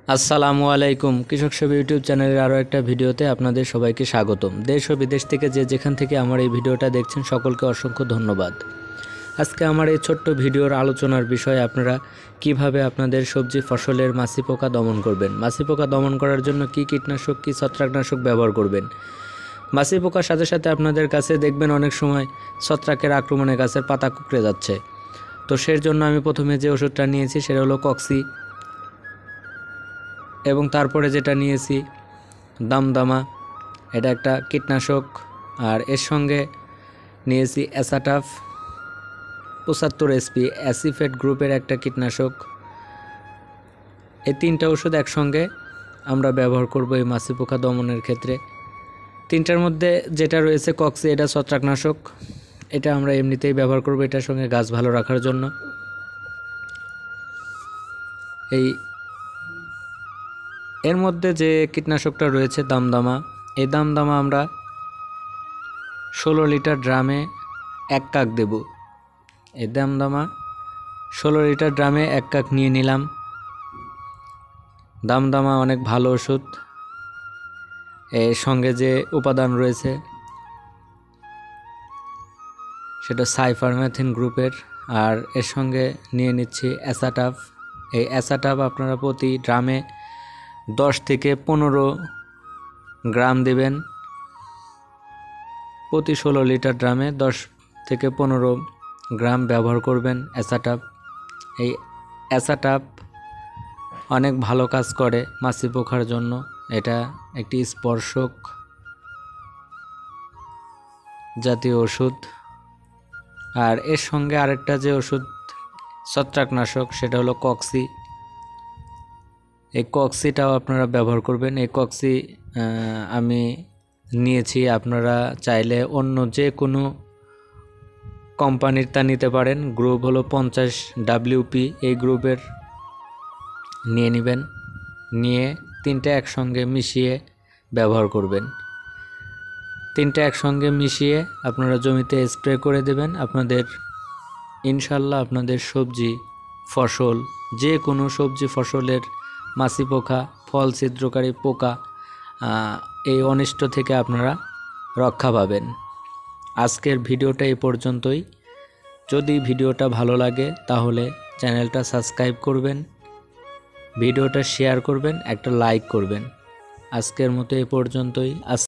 আসসালামু আলাইকুম। কৃষক সেবা ইউটিউব চ্যানেলের আরও একটা ভিডিওতে আপনাদের সবাইকে স্বাগতম। দেশ ও বিদেশ থেকে যেখান থেকে আমার এই ভিডিওটা দেখছেন সকলকে অসংখ্য ধন্যবাদ। আজকে আমার এই ছোট্ট ভিডিওর আলোচনার বিষয় আপনারা কিভাবে আপনাদের সবজি ফসলের মাছি পোকা দমন করবেন। মাছি পোকা দমন করার জন্য কি কীটনাশক কি ছত্রাকনাশক ব্যবহার করবেন। মাছি পোকার সাথে সাথে আপনাদের কাছে দেখবেন অনেক সময় ছত্রাকের আক্রমণে গাছের পাতা কুঁকড়ে যাচ্ছে। তো সের জন্য আমি প্রথমে যে ওষুধটা নিয়েছি সেটা হলো কক্সি, এবং তারপরে যেটা নিয়েছি দামদামা, এটা একটা কীটনাশক। আর এর সঙ্গে নিয়েছি অ্যাসাটাফ 75 এসপি অ্যাসিফেট গ্রুপের একটা কীটনাশক। এই তিনটা ওষুধ একসঙ্গে আমরা ব্যবহার করব এই মাছি পোকা দমনের ক্ষেত্রে। তিনটার মধ্যে যেটা রয়েছে কক্সি, এটা ছত্রাকনাশক, এটা আমরা এমনিতেই ব্যবহার করব এটার সঙ্গে গাছ ভালো রাখার জন্য। এর মধ্যে যে কীটনাশকটা রয়েছে দামদামা, এই দামদামা আমরা 16 লিটার ড্রামে 1 কাক দেব। এই দামদামা 16 লিটার ড্রামে 1 কাক নিয়ে নিলাম। দামদামা অনেক ভালো ওষুধ। এর সঙ্গে যে উপাদান রয়েছে সেটা সাইফারমেথিন গ্রুপের। আর এর সঙ্গে নিয়ে নিচ্ছি অ্যাসাটাফ। এই অ্যাসাটাফ আপনারা প্রতি ড্রামে 10 থেকে 15 গ্রাম দেবেন। প্রতি 16 লিটার ড্রামে 10 থেকে 15 গ্রাম ব্যবহার করবেন অ্যাসাটাপ। এই অ্যাসাটাপ অনেক ভালো কাজ করে মাছি পোকার জন্য। এটা একটি স্পর্শক জাতীয় ওষুধ। আর এর সঙ্গে আরেকটা যে ওষুধ ছত্রাকনাশক সেটা হলো কক্সি। এই কক্সিটাও আপনারা ব্যবহার করবেন। এই কক্সি আমি নিয়েছি, আপনারা চাইলে অন্য যে কোনো কোম্পানির তা নিতে পারেন। গ্রুপ হলো 50 WP, এই গ্রুপের নিয়ে নেবেন। নিয়ে তিনটা একসঙ্গে মিশিয়ে ব্যবহার করবেন। তিনটা একসঙ্গে মিশিয়ে আপনারা জমিতে স্প্রে করে দেবেন। আপনাদের ইনশাল্লাহ আপনাদের সবজি ফসল, যে কোনো সবজি ফসলের মাছি পোকা, ফল ছিদ্রকারী পোকা, এই অনিষ্ট থেকে আপনারা রক্ষা পাবেন। আজকের ভিডিওটা এই পর্যন্তই। যদি ভিডিওটা ভালো লাগে তাহলে চ্যানেলটা সাবস্ক্রাইব করবেন, ভিডিওটা শেয়ার করবেন, একটা লাইক করবেন। আজকের মতো এই পর্যন্তই।